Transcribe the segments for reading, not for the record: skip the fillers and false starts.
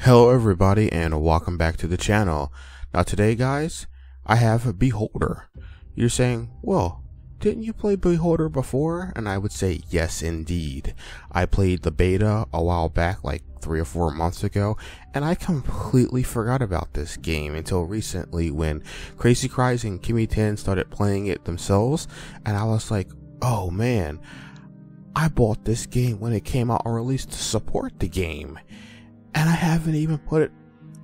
Hello everybody and welcome back to the channel. Now today guys, I have a Beholder. You're saying, well, didn't you play Beholder before? And I would say yes indeed. I played the beta a while back, like 3 or 4 months ago, and I completely forgot about this game until recently when Crazy Cries and Kimmy 10 started playing it themselves, and I was like, oh man, I bought this game when it came out on release to support the game. And I haven't even put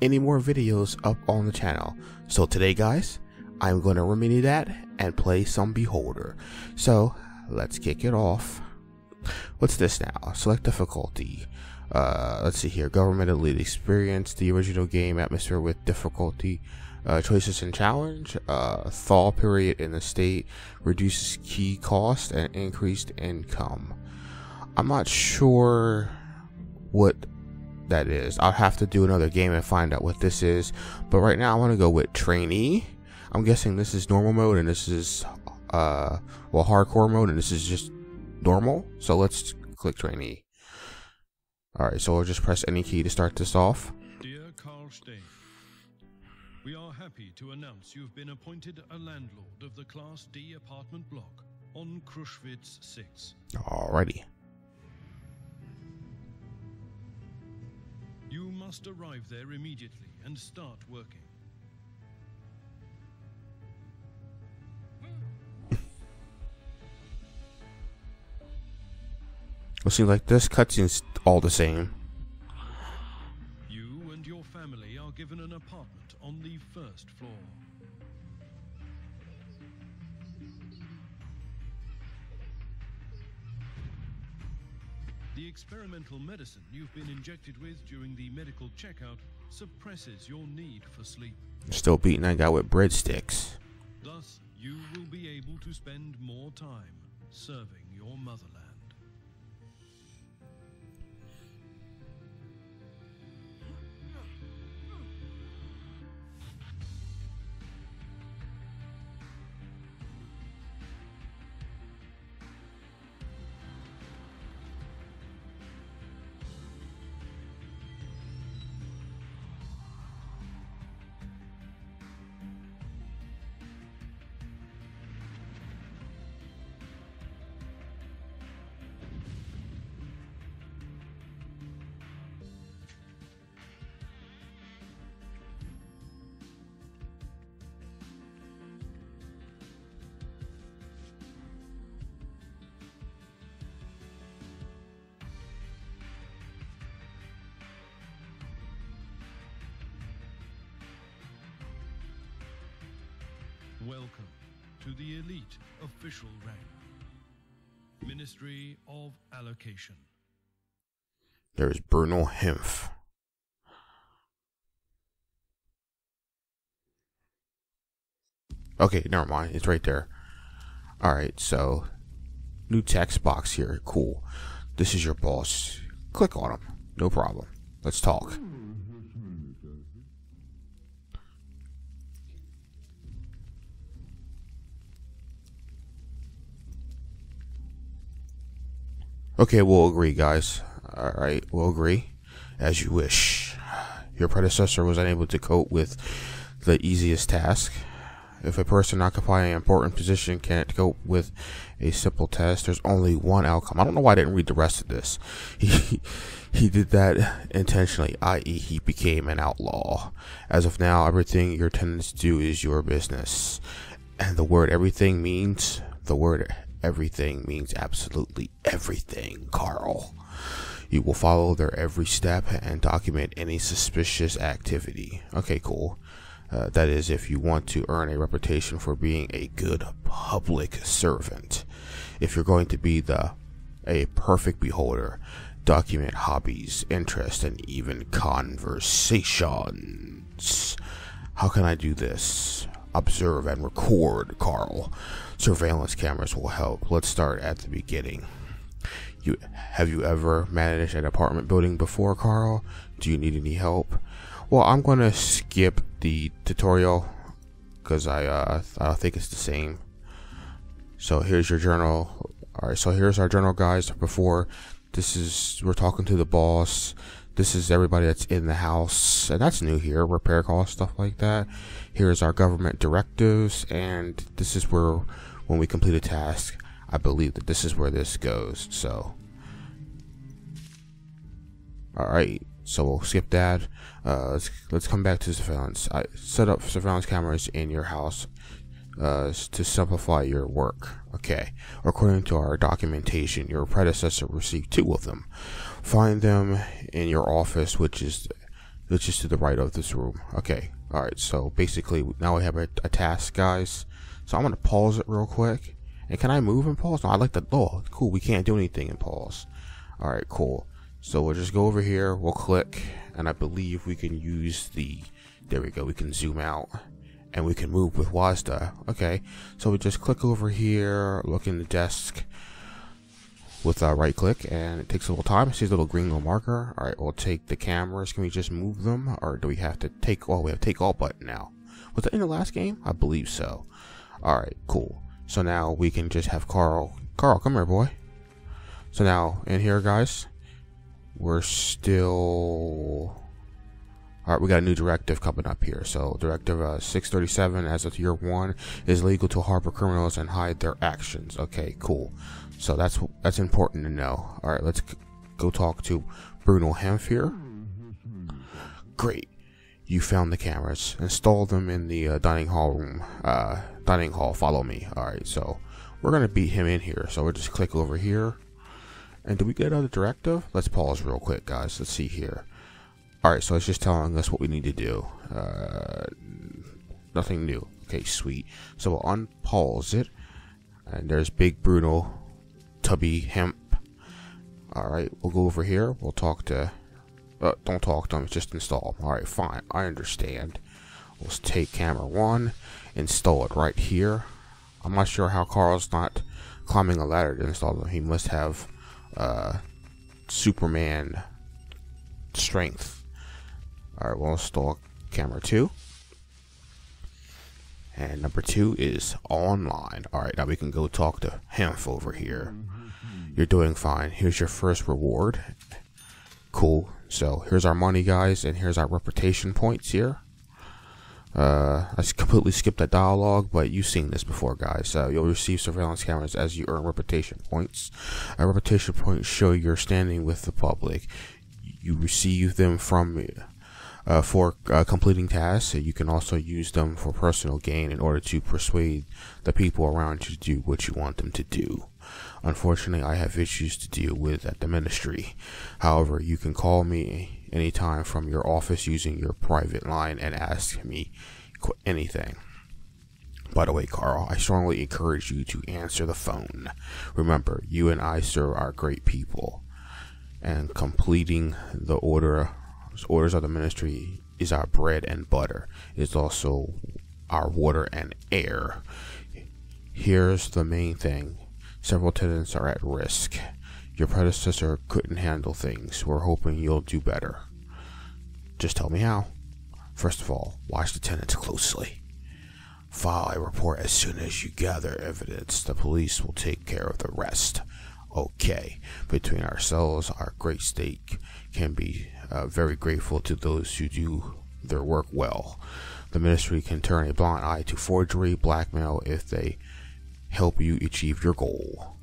any more videos up on the channel. So today guys, I'm going to remedy that and play some Beholder. So let's kick it off. What's this now? Select difficulty. Let's see here. Government elite experience. The original game atmosphere with difficulty. Choices and challenge. Thaw period in the state. Reduces key cost and increased income. I'm not sure what that is. I'll have to do another game and find out what this is, but right now I want to go with trainee. I'm guessing this is normal mode and this is hardcore mode and this is just normal, so let's click trainee. Alright, so we'll just press any key to start this off. Dear Carl Stein, we are happy to announce you've been appointed a landlord of the Class D apartment block on Krushwitz 6. Alrighty. You must arrive there immediately and start working. It seems like this cutscene's all the same. You and your family are given an apartment on the first floor. The experimental medicine you've been injected with during the medical checkout suppresses your need for sleep. Still beating that guy with breadsticks. Thus, you will be able to spend more time serving your motherland. Welcome to the elite official rank. Ministry of Allocation. There's Bruno Himpf. Okay, never mind. It's right there. Alright, so new text box here. Cool. This is your boss. Click on him. No problem. Let's talk. Okay, we'll agree, guys. Alright, we'll agree. As you wish. Your predecessor was unable to cope with the easiest task. If a person occupying an important position can't cope with a simple task, there's only one outcome. I don't know why I didn't read the rest of this. He did that intentionally, i.e. he became an outlaw. As of now, everything your tenants do is your business. And the word everything means absolutely everything, Carl. You will follow their every step and document any suspicious activity. Okay, cool. That is if you want to earn a reputation for being a good public servant. If you're going to be a perfect Beholder, document hobbies, interests, and even conversations. How can I do this? Observe and record, Carl. Surveillance cameras will help. Let's start at the beginning. Have you ever managed an apartment building before, Carl? Do you need any help? Well, I'm going to skip the tutorial because I think it's the same. So here's your journal. Alright, so here's our journal, guys. Before this is, we're talking to the boss this is everybody that's in the house, and that's new here, repair calls, stuff like that. Here's our government directives, and this is where, when we complete a task, I believe that this is where this goes. So alright, so we'll skip that. Let's come back to surveillance. I set up surveillance cameras in your house to simplify your work. Okay, according to our documentation, your predecessor received 2 of them. Find them in your office, which is to the right of this room. Okay, alright, so basically now we have a task, guys. So I'm gonna pause it real quick. And can I move and pause? No, I like the law. Cool, we can't do anything in pause. Alright, cool. So we'll just go over here, we'll click, and I believe we can use the, there we go, we can zoom out, and we can move with WASDA. Okay, so we just click over here, look in the desk with a right click, and it takes a little time. It sees a little green little marker. Alright, we'll take the cameras. Can we just move them, or do we have to take all? We have take all button now. Was that in the last game? I believe so. Alright, cool. So now we can just have Carl, come here, boy. So now in here, guys, we're still, alright, we got a new directive coming up here. So directive 637, as of year 1, is legal to harbor criminals and hide their actions. Okay, cool. So that's important to know. Alright, let's go talk to Bruno Hempf here. Great, you found the cameras. Install them in the dining hall room. Dining hall, follow me. Alright, so we're gonna beat him in here. So we'll just click over here. And do we get another directive? Let's pause real quick, guys. Let's see here. Alright, so it's just telling us what we need to do. Nothing new. Okay, sweet. So we'll unpause it. And there's Big Bruno Tubby Hemp. Alright, we'll go over here. We'll talk to... don't talk to him, just install him. Alright, fine. I understand. We'll take camera 1. Install it right here. I'm not sure how Carl's not climbing a ladder to install them. He must have... Superman strength. Alright, we'll install camera 2. And number 2 is online. Alright, now we can go talk to Hempf over here. You're doing fine. Here's your first reward. Cool. So here's our money, guys, and here's our reputation points here. I completely skipped that dialogue, but you've seen this before, guys. You'll receive surveillance cameras as you earn reputation points. Reputation points show your standing with the public. You receive them from for completing tasks. You can also use them for personal gain in order to persuade the people around you to do what you want them to do. Unfortunately, I have issues to deal with at the ministry. However, you can call me anytime from your office using your private line and ask me anything. By the way, Carl, I strongly encourage you to answer the phone. Remember, you and I serve our great people, and completing the orders of the ministry is our bread and butter. It is also our water and air. Here's the main thing. Several tenants are at risk. Your predecessor couldn't handle things. We're hoping you'll do better. Just tell me how. First of all, watch the tenants closely. File a report as soon as you gather evidence. The police will take care of the rest. Okay. Between ourselves, our great state can be very grateful to those who do their work well. The ministry can turn a blind eye to forgery, blackmail if they help you achieve your goal.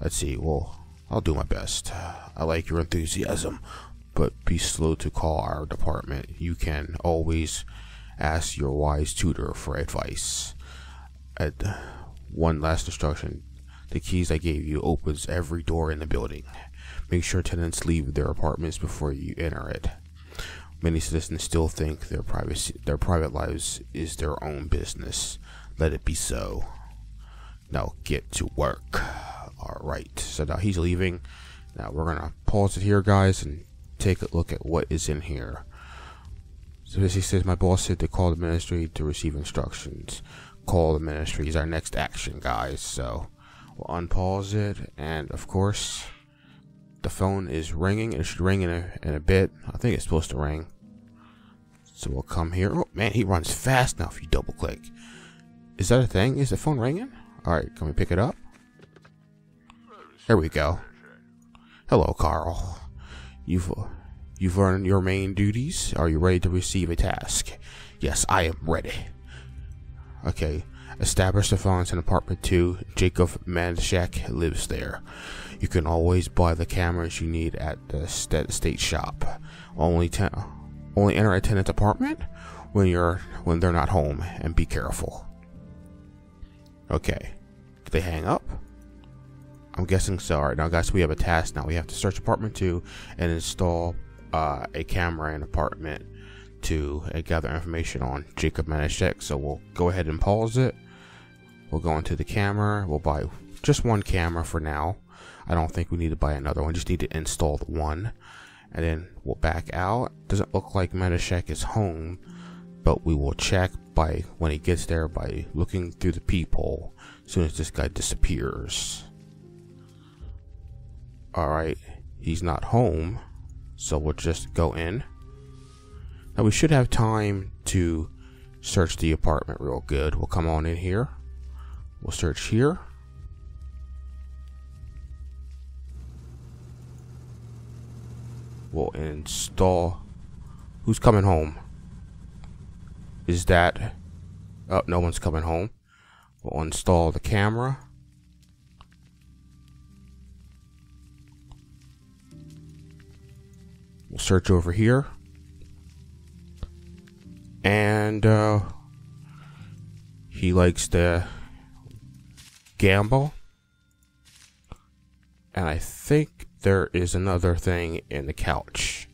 Let's see, well, I'll do my best. I like your enthusiasm, but be slow to call our department. You can always ask your wise tutor for advice. One last instruction. The keys I gave you opens every door in the building. Make sure tenants leave their apartments before you enter it. Many citizens still think their private lives is their own business. Let it be so. Now get to work. Alright, so now he's leaving. Now we're gonna pause it here, guys, and take a look at what is in here. So this, he says, my boss said to call the ministry to receive instructions. Call the ministry is our next action, guys. So we'll unpause it, and of course the phone is ringing. It should ring in a bit. I think it's supposed to ring. So we'll come here. Oh man, he runs fast now if you double click. Is that a thing? Is the phone ringing? Alright, can we pick it up? There we go. Hello, Carl. You've learned your main duties. Are you ready to receive a task? Yes, I am ready. Okay. Establish surveillance in apartment 2. Jacob Manshek lives there. You can always buy the cameras you need at the state shop. Only enter a tenant's apartment when they're not home, and be careful. Okay. Did they hang up? I'm guessing so. Alright, now guys, we have a task now. We have to search apartment 2 and install a camera in apartment 2 and gather information on Jacob Manashek. So we'll go ahead and pause it. We'll go into the camera. We'll buy just one camera for now. I don't think we need to buy another one. Just need to install the one. And then we'll back out. Doesn't look like Manashek is home, but we will check by when he gets there by looking through the peephole as soon as this guy disappears. Alright, he's not home, so we'll just go in. Now we should have time to search the apartment real good. We'll come on in here. We'll search here. We'll install. Who's coming home? Is that... Oh, no one's coming home. We'll install the camera. We'll search over here. And he likes to gamble. And I think there is another thing in the couch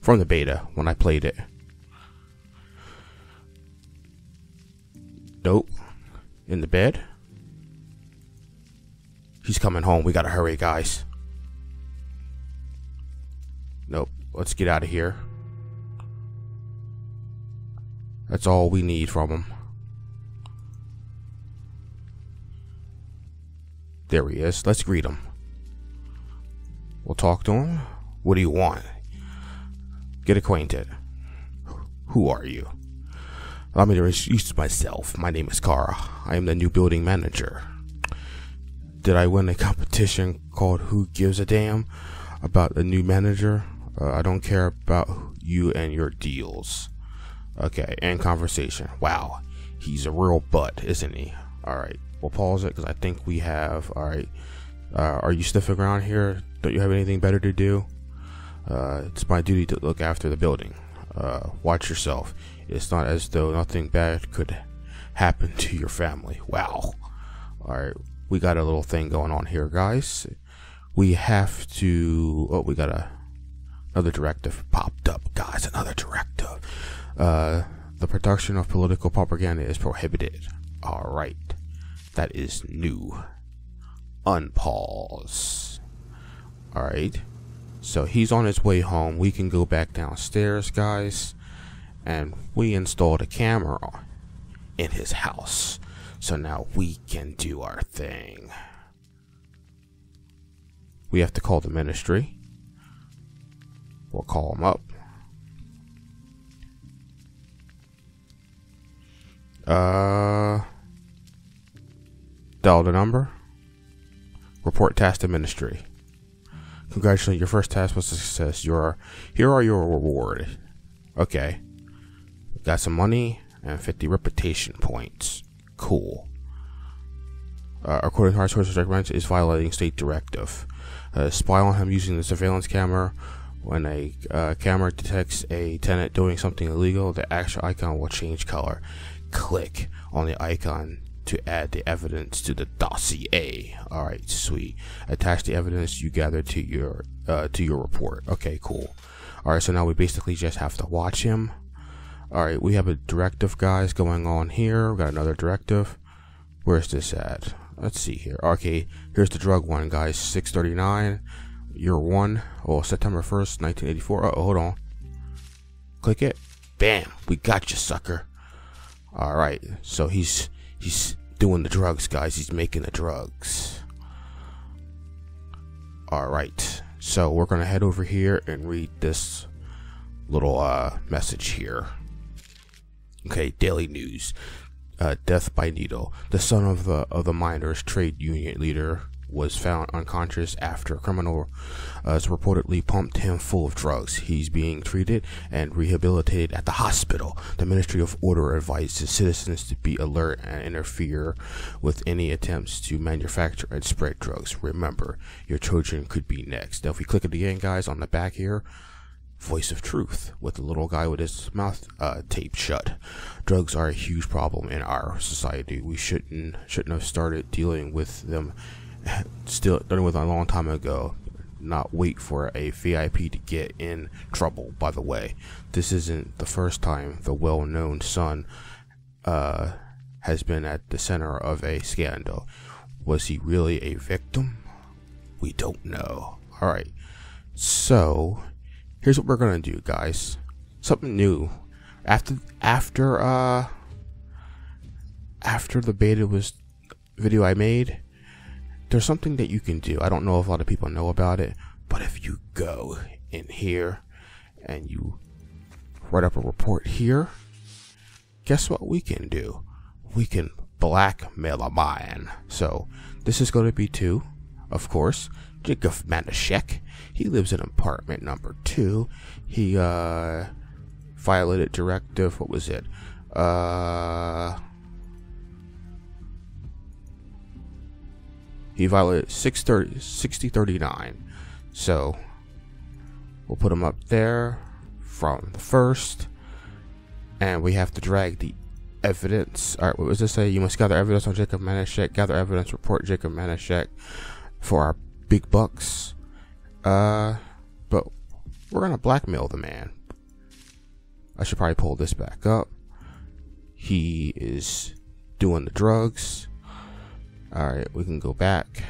from the beta when I played it. Nope. In the bed. He's coming home. We gotta hurry, guys. Nope. Let's get out of here. That's all we need from him. There he is. Let's greet him. We'll talk to him. What do you want? Get acquainted. Who are you? Allow me to introduce myself. My name is Kara. I am the new building manager. Did I win a competition called Who Gives a Damn about the new manager? I don't care about you and your deals. Okay, end conversation. Wow, he's a real butt, isn't he? Alright, we'll pause it because I think we have... Alright, are you sniffing around here? Don't you have anything better to do? It's my duty to look after the building. Watch yourself. It's not as though nothing bad could happen to your family. Wow. Alright, we got a little thing going on here, guys. We have to... Oh, we got another directive popped up, guys. Another directive. The production of political propaganda is prohibited. Alright. That is new. Unpause. Alright. So he's on his way home. We can go back downstairs, guys. And we installed a camera in his house. So now we can do our thing. We have to call the ministry. We'll call him up. Dial the number. Report task to ministry. Congratulations, your first task was a success. Here are your reward. Okay. Got some money and 50 reputation points. Cool. According to our sources, recommends is violating state directive. Spy on him using the surveillance camera. When a camera detects a tenant doing something illegal, the actual icon will change color. Click on the icon to add the evidence to the dossier. Alright, sweet. Attach the evidence you gathered to your report. Okay, cool. Alright, so now we basically just have to watch him. Alright, we have a directive, guys, going on here. We got another directive. Where's this at? Let's see here. Okay, here's the drug one, guys. 639, year 1. Oh, September 1st, 1984. Oh, hold on. Click it. Bam! We got you, sucker. Alright, so he's doing the drugs, guys. He's making the drugs. Alright, so we're gonna head over here and read this little message here. Okay, daily news. Death by needle. The son of the miners trade union leader was found unconscious after a criminal has reportedly pumped him full of drugs. He's being treated and rehabilitated at the hospital. The Ministry of Order advises citizens to be alert and interfere with any attempts to manufacture and spread drugs. Remember, your children could be next. Now, if we click at the end, guys, on the back here, Voice of Truth with the little guy with his mouth taped shut. Drugs are a huge problem in our society. We shouldn't have started dealing with them a long time ago. Not wait for a VIP to get in trouble. By the way, this isn't the first time the well-known son has been at the center of a scandal. Was he really a victim? We don't know. Alright, so here's what we're gonna do, guys. Something new. After the beta video I made, there's something that you can do. I don't know if a lot of people know about it, but if you go in here and you write up a report here, guess what we can do? We can blackmail a man. So this is going to be 2, of course. Jacob Manashek. He lives in apartment number 2. He violated directive. What was it? He violated 6039. So we'll put him up there from the first, and we have to drag the evidence. All right, what was this say? You must gather evidence on Jacob Manashek. Gather evidence. Report Jacob Manashek for our big bucks. But we're gonna blackmail the man. I should probably pull this back up. He is doing the drugs. Alright, we can go back.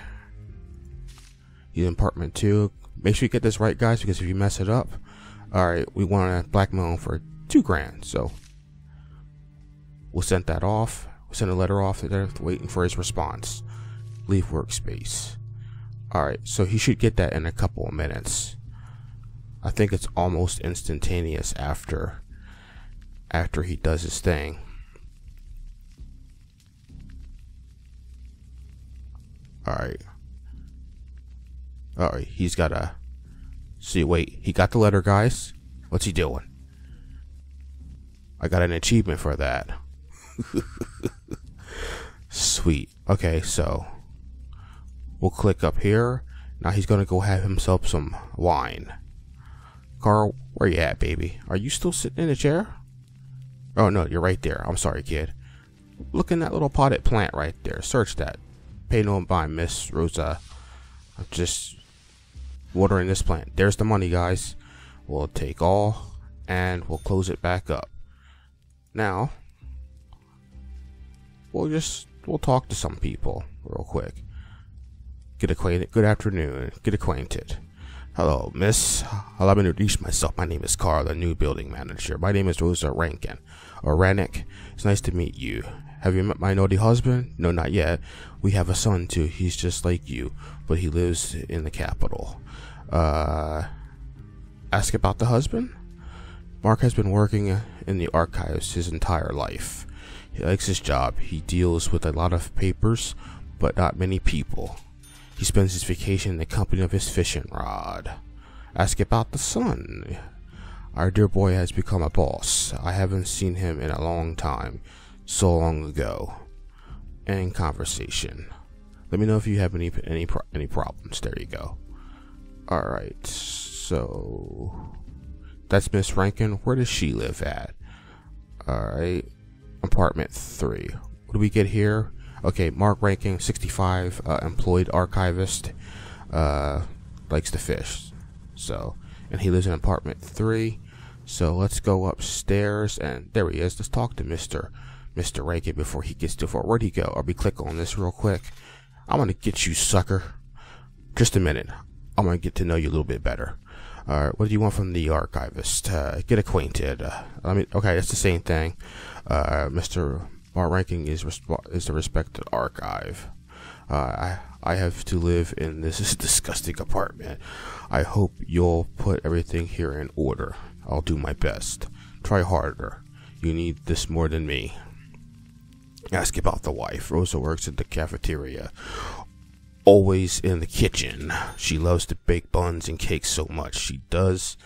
He's in apartment 2. Make sure you get this right, guys, because if you mess it up, alright, we want to blackmail him for $2,000. So we'll send that off. We'll send a letter off. They're waiting for his response. Leave workspace. Alright, so he should get that in a couple of minutes. I think it's almost instantaneous after he does his thing. Alright, he's gotta see. Wait, he got the letter, guys. What's he doing? I got an achievement for that. Sweet. Okay, so we'll click up here. Now he's gonna go have himself some wine. Carl, where you at, baby? Are you still sitting in a chair? Oh no, you're right there. I'm sorry, kid. Look in that little potted plant right there. Search that. Pay no mind, Miss Rosa. I'm just watering this plant. There's the money, guys. We'll take all and we'll close it back up. Now we'll talk to some people real quick. Get acquainted. Good afternoon. Get acquainted. Hello, miss. Allow me to introduce myself. My name is Carl, the new building manager. My name is Rosa Rankin. Or Rannick. It's nice to meet you. Have you met my naughty husband? No, not yet. We have a son too. He's just like you, but he lives in the capital. Ask about the husband? Mark has been working in the archives his entire life. He likes his job. He deals with a lot of papers, but not many people. He spends his vacation in the company of his fishing rod. Ask about the son. Our dear boy has become a boss. I haven't seen him in a long time. So long ago. End conversation. Let me know if you have any problems. There you go. Alright, so that's Miss Rankin. Where does she live at? Alright, apartment 3. What do we get here? Okay, Mark Rankin, 65, employed archivist, likes to fish. So, and he lives in apartment 3. So let's go upstairs, and there he is. Let's talk to Mr. Rankin before he gets too far. Where'd he go? Or we click on this real quick. I'm gonna get you, sucker. Just a minute. I'm gonna get to know you a little bit better. Alright, what do you want from the archivist? Get acquainted. Okay, it's the same thing. Mr. Mark Rankin is the respected archive. I have to live in this disgusting apartment. I hope you'll put everything here in order. I'll do my best. Try harder. You need this more than me. Ask about the wife. Rosa works at the cafeteria. always in the kitchen. She loves to bake buns and cakes so much. She does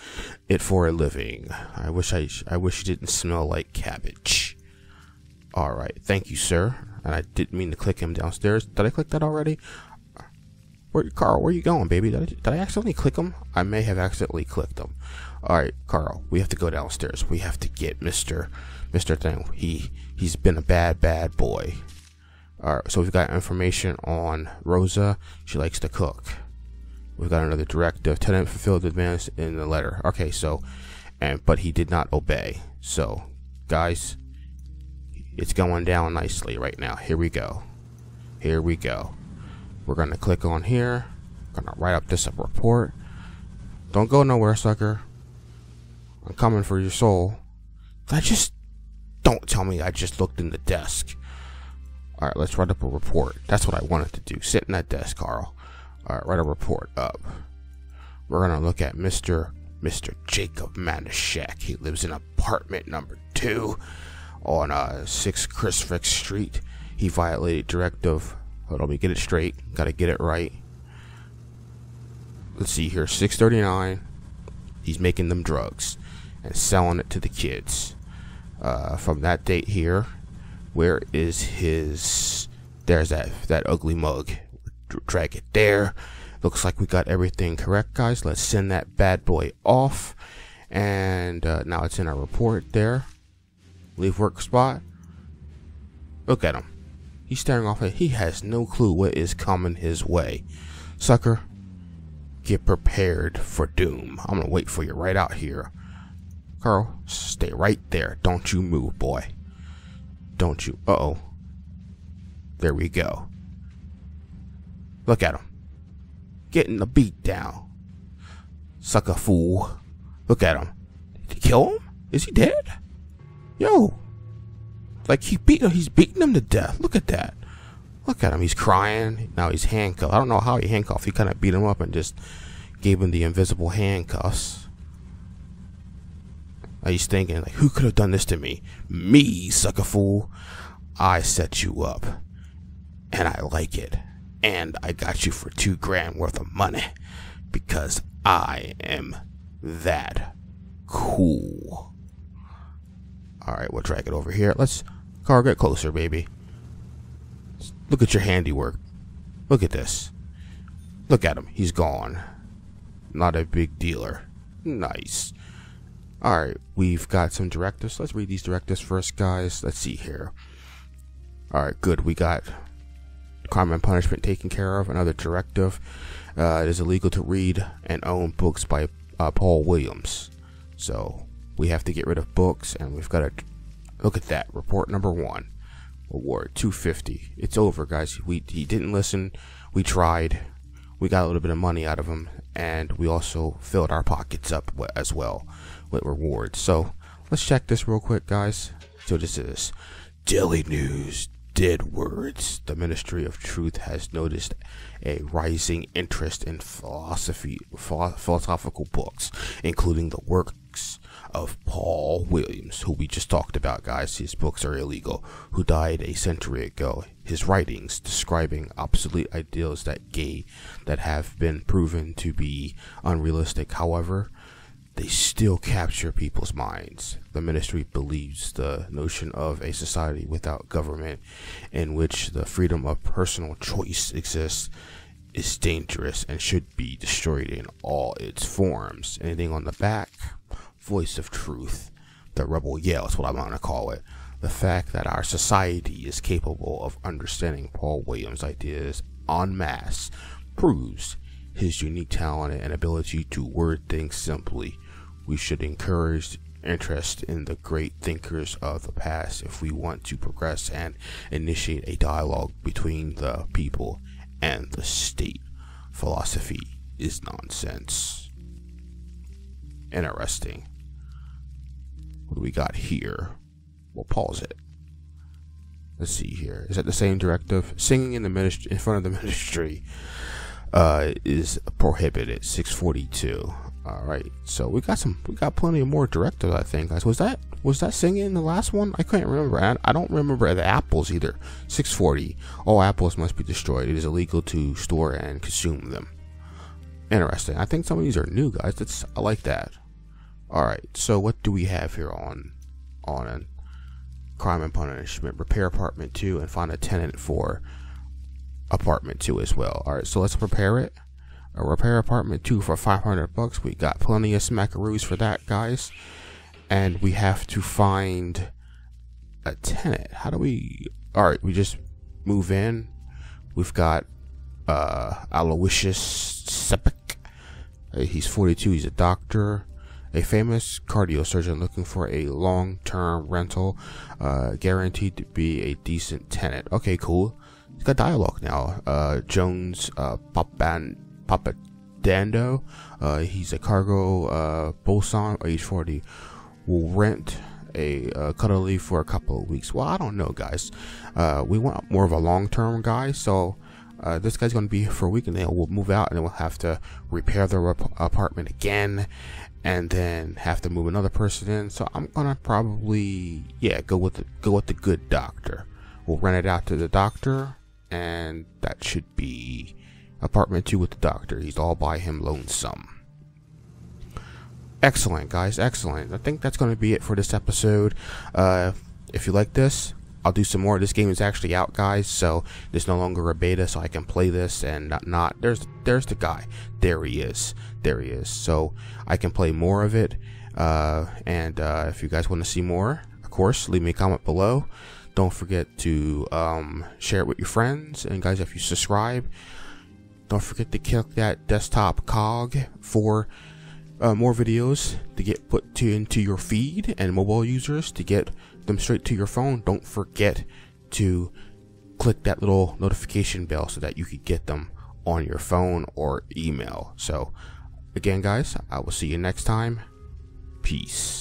it for a living. I wish she didn't smell like cabbage. All right, thank you, sir. And I didn't mean to click him downstairs. Did I click that already? Carl, where are you going, baby? Did I accidentally click him? I may have accidentally clicked him. All right, Carl, we have to go downstairs. We have to get Mr. Thing. He's been a bad boy. All right, so we've got information on Rosa. She likes to cook. We've got another directive. Tenant fulfilled the demands in the letter. Okay, so, but he did not obey. So, guys, it's going down nicely right now. Here we go. Here we go. We're going to click on here. Going to write up this report. Don't go nowhere, sucker. I'm coming for your soul. Don't tell me I just looked in the desk. Alright, let's write up a report. That's what I wanted to do. Sit in that desk, Carl. Alright, write a report up. We're going to look at Mr. Jacob Manischek. He lives in apartment number 2 on 6 Christopher Street. He violated directive. Hold on, let me get it straight. Gotta get it right. Let's see here. 639. He's making them drugs and selling it to the kids. From that date here, where is his? There's that ugly mug. Drag it there. Looks like we got everything correct, guys. Let's send that bad boy off. And now it's in our report there. Leave work spot. Look at him. He's staring off. He has no clue what is coming his way. Sucker, get prepared for doom. I'm gonna wait for you right out here. Carl, stay right there. Don't you move, boy. Don't you. Uh-oh. There we go. Look at him. Getting the beat down. Sucker fool. Look at him. Did he kill him? Is he dead? Yo. Like he's beating him to death. Look at that. Look at him. He's crying. Now he's handcuffed. I don't know how he handcuffed. He kind of beat him up and just gave him the invisible handcuffs. Now he's thinking, like, who could have done this to me? Me, sucker fool. I set you up. And I like it. And I got you for $2,000 worth of money. Because I am that cool. Alright, we'll drag it over here. Carl, get closer, baby. Look at your handiwork. Look at this. Look at him. He's gone. Not a big dealer. Nice. Alright, we've got some directives. Let's read these directives first, guys. Let's see here. Alright, good. We got crime and punishment taken care of. Another directive. It is illegal to read and own books by Paul Williams. So, we have to get rid of books, and we've got to look at that. Report number 1. Award $250. It's over, guys. He didn't listen. We tried. We got a little bit of money out of him, and we also filled our pockets up as well with rewards. So let's check this real quick, guys. So this is Daily News. Dead words. The Ministry of Truth has noticed a rising interest in philosophical books, including the works of Paul Williams, who we just talked about, guys. His books are illegal, who died a century ago. His writings describing obsolete ideals that have been proven to be unrealistic, however, they still capture people's minds. The ministry believes the notion of a society without government, in which the freedom of personal choice exists, is dangerous and should be destroyed in all its forms. Anything on the back? Voice of Truth. The rebel yell is what I'm going to call it. The fact that our society is capable of understanding Paul Williams' ideas en masse proves his unique talent and ability to word things simply. We should encourage interest in the great thinkers of the past if we want to progress and initiate a dialogue between the people and the state. Philosophy is nonsense. Interesting. What do we got here? We'll pause it. Let's see here. Is that the same directive? Singing in front of the ministry is prohibited. 642. All right. So we got plenty of more directives, I think, guys. Was that Was that singing in the last one? I couldn't remember. I don't remember the apples either. 640. All apples must be destroyed. It is illegal to store and consume them. Interesting. I think some of these are new, guys. I like that. Alright, so what do we have here on Crime and Punishment? Repair apartment 2 and find a tenant for apartment 2 as well. Alright, so let's prepare it. Repair apartment 2 for $500. We got plenty of smackaroos for that, guys. And we have to find a tenant. How do we... Alright, we just move in. We've got Aloysius Sepik. He's 42. He's a doctor. A famous cardio surgeon looking for a long-term rental, guaranteed to be a decent tenant. Okay, cool. He's got dialogue now. Jones Papadando. He's a cargo bosun, age 40. Will rent a cuddly for a couple of weeks. Well, I don't know, guys. We want more of a long-term guy, so this guy's going to be here for a week, and then we'll move out, and then we'll have to repair the apartment again, and then have to move another person in. So I'm gonna probably, yeah, go with the good doctor. We'll rent it out to the doctor, and that should be apartment 2 with the doctor. He's all by him lonesome. Excellent, guys, excellent. I think that's going to be it for this episode. If you like this, I'll do some more. This game is actually out, guys, so it's no longer a beta, so I can play this and not. There's the guy. There he is. So I can play more of it. And if you guys want to see more, of course, leave me a comment below. Don't forget to share it with your friends. And guys, if you subscribe, don't forget to click that desktop cog for more videos to get put into your feed, and mobile users to get them straight to your phone. Don't forget to click that little notification bell so that you can get them on your phone or email. So again, guys, I will see you next time. Peace.